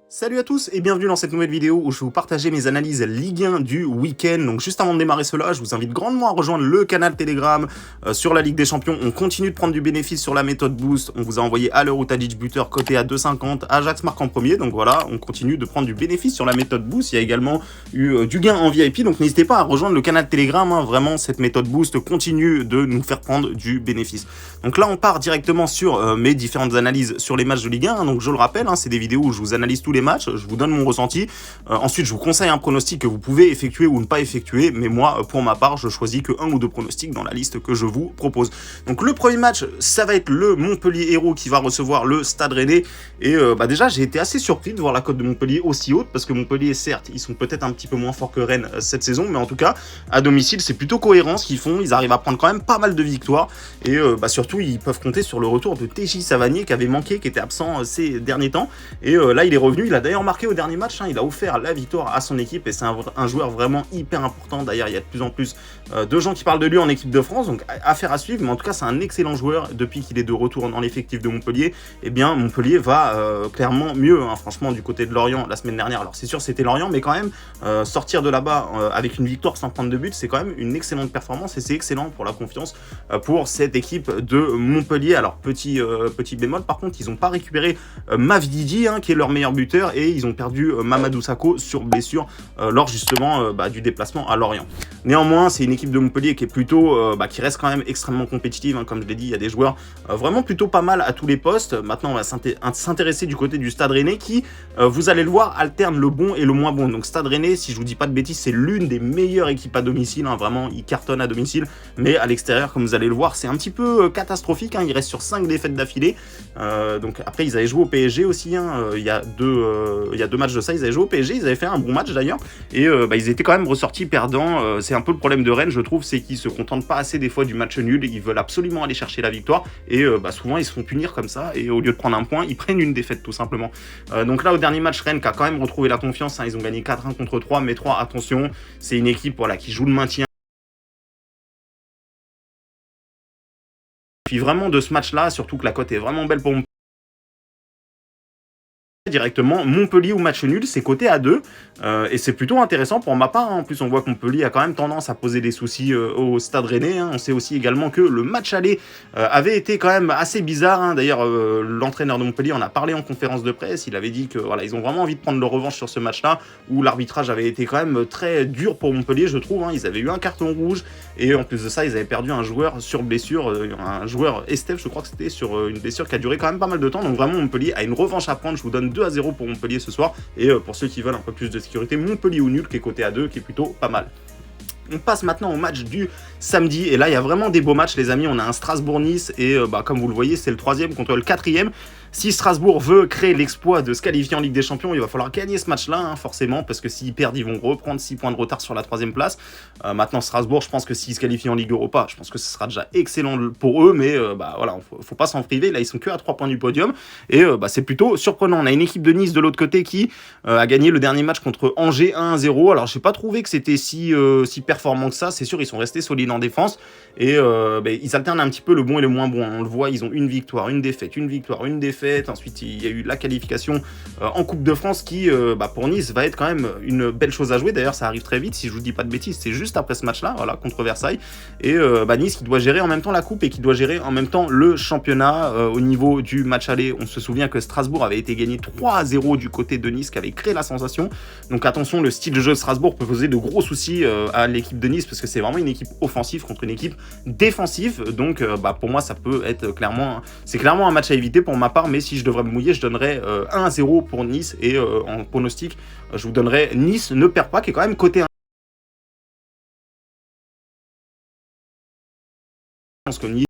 Salut à tous et bienvenue dans cette nouvelle vidéo où je vais vous partager mes analyses Ligue 1 du week-end. Donc juste avant de démarrer cela, je vous invite grandement à rejoindre le canal Telegram sur la Ligue des Champions. On continue de prendre du bénéfice sur la méthode Boost. On vous a envoyé à l'heure où Tadic buteur coté à 2,50, Ajax marque en premier. Donc voilà, on continue de prendre du bénéfice sur la méthode Boost. Il y a également eu du gain en VIP. Donc n'hésitez pas à rejoindre le canal Telegram. Vraiment, cette méthode Boost continue de nous faire prendre du bénéfice. Donc là, on part directement sur mes différentes analyses sur les matchs de Ligue 1. Donc je le rappelle, c'est des vidéos où je vous analyse tous les matchs, je vous donne mon ressenti. Ensuite, je vous conseille un pronostic que vous pouvez effectuer ou ne pas effectuer, mais moi, pour ma part, je choisis que un ou deux pronostics dans la liste que je vous propose. Donc le premier match, ça va être le Montpellier Hérault qui va recevoir le Stade Rennais. Et déjà, j'ai été assez surpris de voir la cote de Montpellier aussi haute, parce que Montpellier, certes, ils sont peut-être un petit peu moins forts que Rennes cette saison, mais en tout cas, à domicile, c'est plutôt cohérent ce qu'ils font. Ils arrivent à prendre quand même pas mal de victoires. Et surtout, ils peuvent compter sur le retour de TJ Savanier qui avait manqué, qui était absent ces derniers temps. Et là, il est revenu. Il a d'ailleurs marqué au dernier match. Il a offert la victoire à son équipe et c'est un joueur vraiment hyper important. D'ailleurs, il y a de plus en plus de gens qui parlent de lui en équipe de France. Donc, affaire à suivre. Mais en tout cas, c'est un excellent joueur. Depuis qu'il est de retour dans l'effectif de Montpellier, eh bien, Montpellier va clairement mieux. Franchement, du côté de Lorient la semaine dernière. Alors, c'est sûr, c'était Lorient, mais quand même, sortir de là-bas avec une victoire sans prendre de but, c'est quand même une excellente performance et c'est excellent pour la confiance pour cette équipe de Montpellier. Alors, petit bémol, par contre, ils n'ont pas récupéré Mavdidi, qui est leur meilleur buteur, et ils ont perdu Mamadou Sakho sur blessure lors justement du déplacement à Lorient. Néanmoins, c'est une équipe de Montpellier qui est plutôt, qui reste quand même extrêmement compétitive. Comme je l'ai dit, il y a des joueurs vraiment plutôt pas mal à tous les postes. Maintenant, on va s'intéresser du côté du Stade Rennais qui, vous allez le voir, alterne le bon et le moins bon. Donc Stade Rennais, si je vous dis pas de bêtises, c'est l'une des meilleures équipes à domicile. Vraiment, ils cartonnent à domicile, mais à l'extérieur, comme vous allez le voir, c'est un petit peu catastrophique. Ils restent sur 5 défaites d'affilée. Donc après, ils avaient joué au PSG aussi. Il y a deux matchs de ça, ils avaient joué au PSG, ils avaient fait un bon match d'ailleurs, et ils étaient quand même ressortis perdants. C'est un peu le problème de Rennes, je trouve, c'est qu'ils se contentent pas assez des fois du match nul, ils veulent absolument aller chercher la victoire, et souvent ils se font punir comme ça, et au lieu de prendre un point, ils prennent une défaite tout simplement. Donc là, au dernier match, Rennes qui a quand même retrouvé la confiance, ils ont gagné 4-1 contre 3, mais 3, attention, c'est une équipe qui joue le maintien. Puis vraiment de ce match-là, surtout que la cote est vraiment belle pour directement Montpellier ou match nul, c'est coté à 2 et c'est plutôt intéressant pour ma part. En plus, on voit que Montpellier a quand même tendance à poser des soucis au Stade Rennais. On sait aussi également que le match aller avait été quand même assez bizarre. D'ailleurs, l'entraîneur de Montpellier en a parlé en conférence de presse. Il avait dit que ils ont vraiment envie de prendre leur revanche sur ce match-là, où l'arbitrage avait été quand même très dur pour Montpellier, je trouve. Ils avaient eu un carton rouge et en plus de ça, ils avaient perdu un joueur sur blessure, un joueur Estève, je crois que c'était, sur une blessure qui a duré quand même pas mal de temps. Donc vraiment, Montpellier a une revanche à prendre. Je vous donne 2-0 pour Montpellier ce soir, et pour ceux qui veulent un peu plus de sécurité, Montpellier ou nul qui est coté à 2, qui est plutôt pas mal. On passe maintenant au match du samedi, et là il y a vraiment des beaux matchs les amis. On a un Strasbourg-Nice, et comme vous le voyez, c'est le 3e contre le 4e. Si Strasbourg veut créer l'exploit de se qualifier en Ligue des Champions, il va falloir gagner ce match-là, forcément, parce que s'ils perdent, ils vont reprendre 6 points de retard sur la 3e place. Maintenant, Strasbourg, je pense que s'ils se qualifient en Ligue Europa, je pense que ce sera déjà excellent pour eux, mais faut pas s'en priver. Là, ils sont que à 3 points du podium, et c'est plutôt surprenant. On a une équipe de Nice de l'autre côté qui a gagné le dernier match contre Angers 1-0. Alors, j'ai pas trouvé que c'était si performant que ça. C'est sûr, ils sont restés solides en défense, et ils alternent un petit peu le bon et le moins bon. On le voit, ils ont une victoire, une défaite, une victoire, une défaite. Ensuite, il y a eu la qualification en Coupe de France qui, pour Nice, va être quand même une belle chose à jouer. D'ailleurs, ça arrive très vite, si je vous dis pas de bêtises, c'est juste après ce match-là, contre Versailles. Et Nice qui doit gérer en même temps la Coupe et qui doit gérer en même temps le championnat. Au niveau du match aller, on se souvient que Strasbourg avait été gagné 3-0 du côté de Nice, qui avait créé la sensation. Donc attention, le style de jeu de Strasbourg peut poser de gros soucis à l'équipe de Nice, parce que c'est vraiment une équipe offensive contre une équipe défensive. Donc pour moi, ça peut être clairement un match à éviter pour ma part. Mais si je devrais me mouiller, je donnerais 1-0 pour Nice, et en pronostic, je vous donnerais Nice ne perd pas, qui est quand même coté 1. Je pense que Nice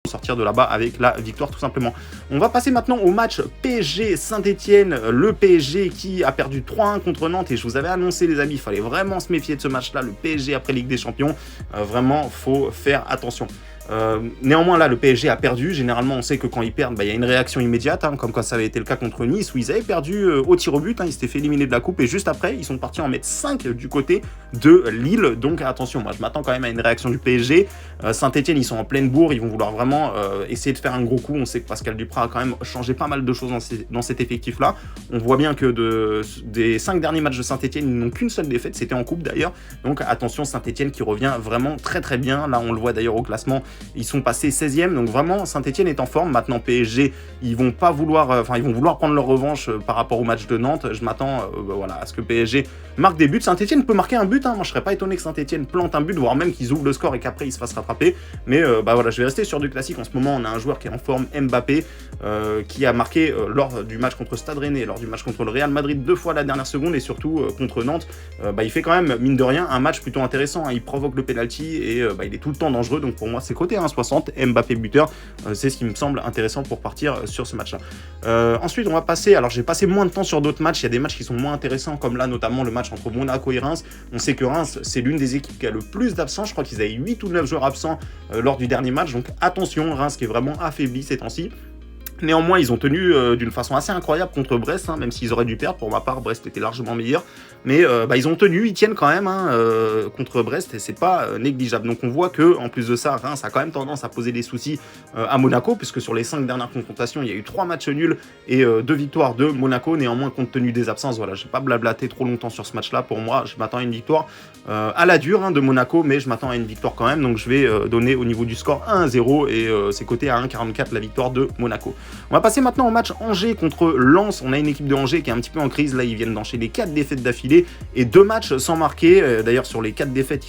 sortir de là-bas avec la victoire tout simplement. On va passer maintenant au match PSG Saint-Etienne, le PSG qui a perdu 3-1 contre Nantes, et je vous avais annoncé les amis, il fallait vraiment se méfier de ce match-là, le PSG après Ligue des Champions, vraiment faut faire attention. Néanmoins, là, le PSG a perdu. Généralement, on sait que quand ils perdent, il y a une réaction immédiate, hein, comme quand ça avait été le cas contre Nice, où ils avaient perdu au tir au but, hein, ils s'étaient fait éliminer de la coupe, et juste après, ils sont partis en mettre 5 du côté de Lille. Donc attention, moi je m'attends quand même à une réaction du PSG. Saint-Etienne, ils sont en pleine bourre, ils vont vouloir vraiment essayer de faire un gros coup. On sait que Pascal Duprat a quand même changé pas mal de choses dans cet effectif-là. On voit bien que des 5 derniers matchs de Saint-Etienne, ils n'ont qu'une seule défaite, c'était en coupe d'ailleurs. Donc attention, Saint-Etienne qui revient vraiment très très bien. Là, on le voit d'ailleurs au classement, ils sont passés 16e. Donc vraiment, Saint-Etienne est en forme. Maintenant, PSG, ils vont vouloir prendre leur revanche par rapport au match de Nantes. Je m'attends voilà, à ce que PSG marque des buts. Saint-Etienne peut marquer un but, hein. Moi je serais pas étonné que Saint-Etienne plante un but, voire même qu'ils ouvrent le score et qu'après ils se fassent rattraper. Mais voilà, je vais rester sur du classique. En ce moment, on a un joueur qui est en forme, Mbappé, qui a marqué lors du match contre Stade Rennais, lors du match contre le Real Madrid 2 fois à la dernière seconde, et surtout contre Nantes. Il fait quand même, mine de rien, un match plutôt intéressant, hein. Il provoque le penalty et il est tout le temps dangereux. Donc pour moi, c'est côté 1,60, Mbappé buteur. C'est ce qui me semble intéressant pour partir sur ce match-là. Ensuite, on va passer. Alors j'ai passé moins de temps sur d'autres matchs. Il y a des matchs qui sont moins intéressants, comme là notamment le match entre Monaco et Reims. On sait que Reims, c'est l'une des équipes qui a le plus d'absents. Je crois qu'ils avaient 8 ou 9 joueurs absents lors du dernier match. Donc attention, Reims qui est vraiment affaibli ces temps-ci. Néanmoins, ils ont tenu d'une façon assez incroyable contre Brest, hein, même s'ils auraient dû perdre. Pour ma part, Brest était largement meilleur. Mais ils ont tenu, ils tiennent quand même contre Brest, et c'est pas négligeable. Donc on voit que en plus de ça, Reims a quand même tendance à poser des soucis à Monaco, puisque sur les 5 dernières confrontations, il y a eu 3 matchs nuls et 2 victoires de Monaco. Néanmoins, compte tenu des absences, voilà, je vais pas blablater trop longtemps sur ce match-là. Pour moi, je m'attends à une victoire à la dure, hein, de Monaco, mais je m'attends à une victoire quand même. Donc je vais donner au niveau du score 1-0, et c'est coté à 1,44 la victoire de Monaco. On va passer maintenant au match Angers contre Lens. On a une équipe de Angers qui est un petit peu en crise. Là, ils viennent d'enchaîner 4 défaites d'affilée et 2 matchs sans marquer. D'ailleurs, sur les 4 défaites,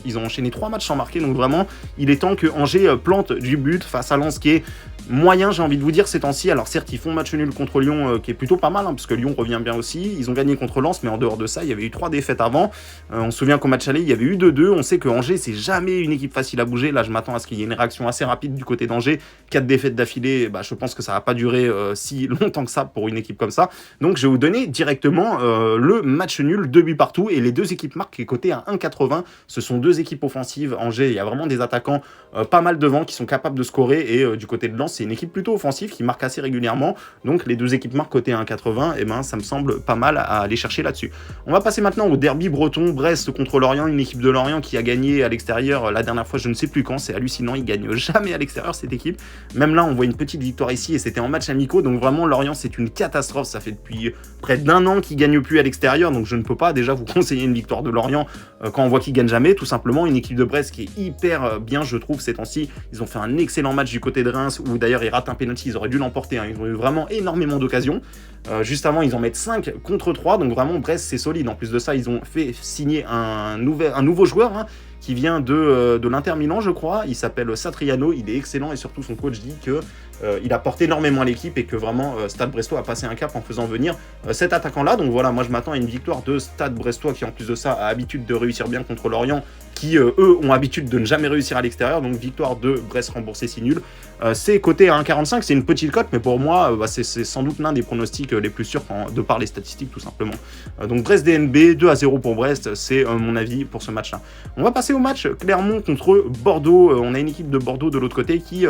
ils ont enchaîné 3 matchs sans marquer. Donc vraiment, il est temps que Angers plante du but face à Lens qui est moyen, j'ai envie de vous dire, ces temps-ci. Alors certes, ils font match nul contre Lyon, qui est plutôt pas mal, hein, parce que Lyon revient bien aussi. Ils ont gagné contre Lens, mais en dehors de ça, il y avait eu 3 défaites avant. On se souvient qu'au match aller, il y avait eu 2-2. On sait que Angers, c'est jamais une équipe facile à bouger. Là, je m'attends à ce qu'il y ait une réaction assez rapide du côté d'Angers. 4 défaites d'affilée, je pense que ça va pas durer si longtemps que ça pour une équipe comme ça. Donc je vais vous donner directement le match nul, 2 buts partout, et les 2 équipes marquent qui est coté à 1,80. Ce sont 2 équipes offensives. Angers, il y a vraiment des attaquants pas mal devant qui sont capables de scorer, et du côté de Lens, c'est une équipe plutôt offensive qui marque assez régulièrement. Donc les 2 équipes marquent côté 1,80, et ça me semble pas mal à aller chercher là-dessus. On va passer maintenant au derby breton, Brest contre Lorient, une équipe de Lorient qui a gagné à l'extérieur la dernière fois, je ne sais plus quand. C'est hallucinant, ils gagnent jamais à l'extérieur, cette équipe. Même là, on voit une petite victoire ici, et c'était en match amicaux. Donc vraiment, Lorient, c'est une catastrophe. Ça fait depuis près d'1 an qu'ils gagnent plus à l'extérieur, donc je ne peux pas déjà vous conseiller une victoire de Lorient quand on voit qu'ils gagnent jamais. Tout simplement, une équipe de Brest qui est hyper bien, je trouve, ces temps-ci. Ils ont fait un excellent match du côté de Reims, où d'ailleurs ils ratent un penalty, ils auraient dû l'emporter, hein. Ils ont eu vraiment énormément d'occasions. Juste avant, ils en mettent 5 contre 3, donc vraiment Brest, c'est solide. En plus de ça, ils ont fait signer un nouveau joueur, hein, qui vient de l'Inter Milan, je crois. Il s'appelle Satriano, il est excellent, et surtout son coach dit que il apporte énormément à l'équipe, et que vraiment Stade Brestois a passé un cap en faisant venir cet attaquant-là. Donc voilà, moi je m'attends à une victoire de Stade Brestois, qui en plus de ça a l'habitude de réussir bien contre Lorient, qui eux ont l'habitude de ne jamais réussir à l'extérieur. Donc victoire de Brest remboursée si nul. C'est coté à 1,45, c'est une petite cote, mais pour moi c'est sans doute l'un des pronostics les plus sûrs de par les statistiques, tout simplement. Donc Brest DNB, 2-0 pour Brest, c'est mon avis pour ce match-là. On va passer au match Clermont contre Bordeaux. On a une équipe de Bordeaux de l'autre côté qui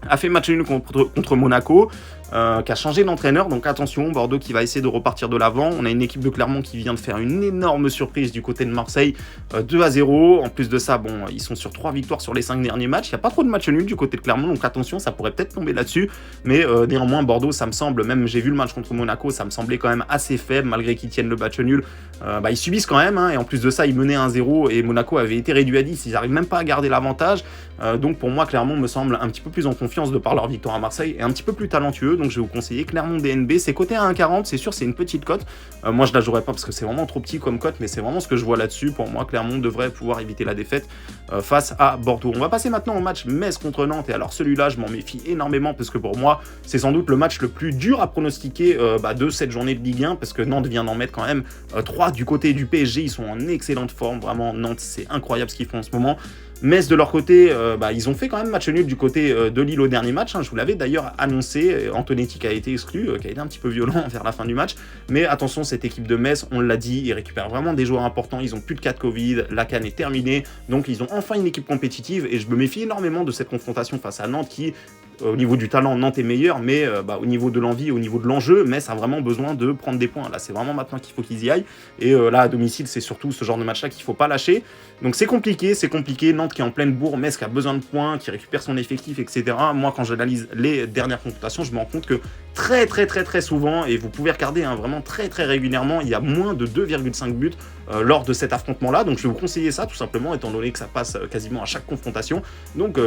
a fait match nul contre Monaco, qui a changé d'entraîneur. Donc attention, Bordeaux qui va essayer de repartir de l'avant. On a une équipe de Clermont qui vient de faire une énorme surprise du côté de Marseille, 2-0. En plus de ça, ils sont sur 3 victoires sur les 5 derniers matchs. Il n'y a pas trop de matchs nuls du côté de Clermont, donc attention, ça pourrait peut-être tomber là-dessus. Mais néanmoins, Bordeaux, ça me semble, même j'ai vu le match contre Monaco, ça me semblait quand même assez faible, malgré qu'ils tiennent le match nul. Ils subissent quand même, hein, et en plus de ça, ils menaient 1-0, et Monaco avait été réduit à 10. Ils n'arrivent même pas à garder l'avantage. Donc pour moi, Clermont me semble un petit peu plus en confiance de par leur victoire à Marseille, et un petit peu plus talentueux. Donc je vais vous conseiller Clermont DNB. C'est coté à 1,40, c'est sûr, c'est une petite cote. Moi je la jouerai pas parce que c'est vraiment trop petit comme cote, mais c'est vraiment ce que je vois là-dessus. Pour moi, Clermont devrait pouvoir éviter la défaite face à Bordeaux. On va passer maintenant au match Metz contre Nantes, et alors celui-là, je m'en méfie énormément, parce que pour moi, c'est sans doute le match le plus dur à pronostiquer de cette journée de Ligue 1, parce que Nantes vient d'en mettre quand même 3 du côté du PSG. Ils sont en excellente forme, vraiment. Nantes, c'est incroyable ce qu'ils font en ce moment. Metz, de leur côté, ils ont fait quand même match nul du côté de Lille au dernier match. Hein. Je vous l'avais d'ailleurs annoncé. Antonetti qui a été exclu, qui a été un petit peu violent vers la fin du match. Mais attention, cette équipe de Metz, on l'a dit, ils récupèrent vraiment des joueurs importants. Ils ont plus de cas de Covid. La CAN est terminée. Donc, ils ont enfin une équipe compétitive. Et je me méfie énormément de cette confrontation face à Nantes qui, au niveau du talent, Nantes est meilleur. Mais au niveau de l'envie, au niveau de l'enjeu, Metz a vraiment besoin de prendre des points. Là, c'est vraiment maintenant qu'il faut qu'ils y aillent. Et là, à domicile, c'est surtout ce genre de match-là qu'il ne faut pas lâcher. Donc, c'est compliqué. Nantes qui est en pleine bourre, Metz qui a besoin de points, qui récupère son effectif, etc. Moi, quand j'analyse les dernières confrontations, je me rends compte que très souvent, et vous pouvez regarder vraiment très régulièrement, il y a moins de 2,5 buts lors de cet affrontement-là. Donc, je vais vous conseiller ça, tout simplement, étant donné que ça passe quasiment à chaque confrontation. Donc,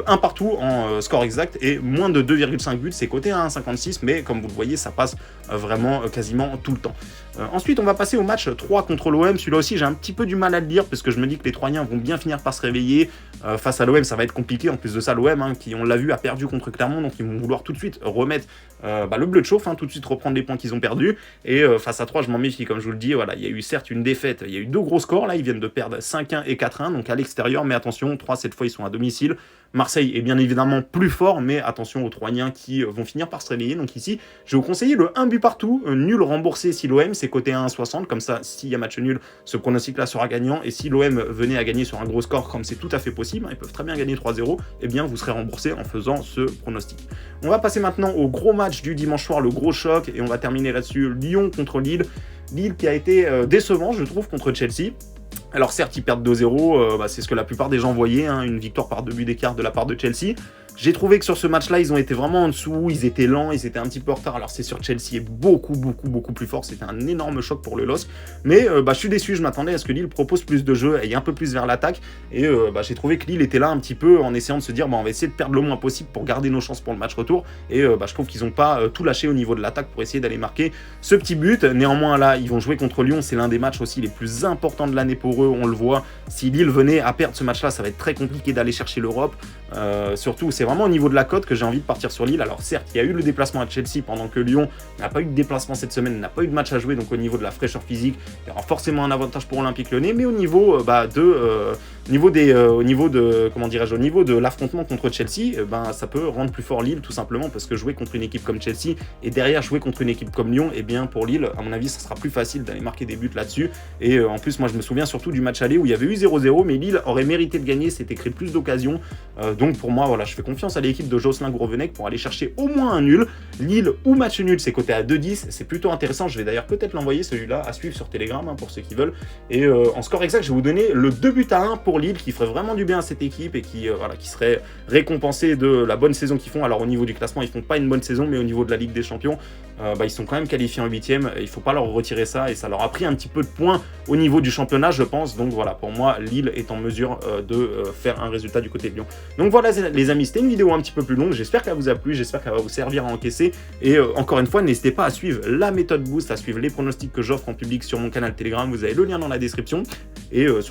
un partout en score exact et moins de 2,5 buts, c'est coté à 1,56, mais comme vous le voyez, ça passe vraiment quasiment tout le temps. Ensuite, on va passer au match 3 contre l'OM. Celui-là aussi, j'ai un petit peu du mal à le dire parce que je me dis que les Troyens vont bien finir par se réveiller. Face à l'OM, ça va être compliqué. En plus de ça, l'OM, qui, on l'a vu, a perdu contre Clermont, donc ils vont vouloir tout de suite remettre le bleu de chauffe, tout de suite reprendre les points qu'ils ont perdus. Et face à 3, je m'en méfie, comme je vous le dis. Voilà, il y a eu certes une défaite, il y a eu 2 gros scores. Là, ils viennent de perdre 5-1 et 4-1, donc à l'extérieur. Mais attention, 3 cette fois, ils sont à domicile. Marseille est bien évidemment plus fort, mais attention aux Troyens qui vont finir par se réveiller. Donc ici, je vais vous conseiller le 1 but partout, nul remboursé si l'OM, c'est coté à 1,60. Comme ça, s'il y a match nul, ce pronostic-là sera gagnant. Et si l'OM venait à gagner sur un gros score, comme c'est tout à fait possible, ils peuvent très bien gagner 3-0, eh bien vous serez remboursé en faisant ce pronostic. On va passer maintenant au gros match du dimanche soir, le gros choc, et on va terminer là-dessus, Lyon contre Lille. Lille qui a été décevant, je trouve, contre Chelsea. Alors certes, ils perdent 2-0, c'est ce que la plupart des gens voyaient, une victoire par 2 buts d'écart de la part de Chelsea. J'ai trouvé que sur ce match-là, ils ont été vraiment en dessous, ils étaient lents, ils étaient un petit peu en retard. Alors c'est sûr, Chelsea est beaucoup plus fort, c'était un énorme choc pour le LOSC. Mais je suis déçu, je m'attendais à ce que Lille propose plus de jeu, aille un peu plus vers l'attaque. Et j'ai trouvé que Lille était là un petit peu en essayant de se dire, on va essayer de perdre le moins possible pour garder nos chances pour le match retour. Et je trouve qu'ils n'ont pas tout lâché au niveau de l'attaque pour essayer d'aller marquer ce petit but. Néanmoins là, ils vont jouer contre Lyon, c'est l'un des matchs aussi les plus importants de l'année pour eux, on le voit. Si Lille venait à perdre ce match-là, ça va être très compliqué d'aller chercher l'Europe. Surtout, c'est vraiment au niveau de la cote que j'ai envie de partir sur Lille. Alors certes, il y a eu le déplacement à Chelsea pendant que Lyon n'a pas eu de déplacement cette semaine, n'a pas eu de match à jouer, donc au niveau de la fraîcheur physique, il y aura forcément un avantage pour Olympique Lyonnais, mais au niveau au niveau de l'affrontement contre Chelsea, ça peut rendre plus fort Lille tout simplement parce que jouer contre une équipe comme Chelsea et derrière jouer contre une équipe comme Lyon, pour Lille, à mon avis, ça sera plus facile d'aller marquer des buts là-dessus. Et en plus, moi je me souviens surtout du match aller où il y avait eu 0-0, mais Lille aurait mérité de gagner, c'était créé plus d'occasions. Donc pour moi, voilà, je fais confiance à l'équipe de Jocelyn Gourvenec pour aller chercher au moins un nul. Lille ou match nul, c'est coté à 2,10, c'est plutôt intéressant. Je vais d'ailleurs peut-être l'envoyer celui-là à suivre sur Telegram pour ceux qui veulent. Et en score exact, je vais vous donner le 2-1 pour Lille qui ferait vraiment du bien à cette équipe et qui serait récompensée de la bonne saison qu'ils font. Alors au niveau du classement, ils font pas une bonne saison, mais au niveau de la Ligue des Champions, ils sont quand même qualifiés en 8e. Il faut pas leur retirer ça et ça leur a pris un petit peu de points au niveau du championnat, je pense. Donc voilà, pour moi, Lille est en mesure de faire un résultat du côté de Lyon. Donc voilà les amis, c'était une vidéo un petit peu plus longue. J'espère qu'elle vous a plu, j'espère qu'elle va vous servir à encaisser. Et encore une fois, n'hésitez pas à suivre la méthode Boost, à suivre les pronostics que j'offre en public sur mon canal Telegram. Vous avez le lien dans la description. Et surtout,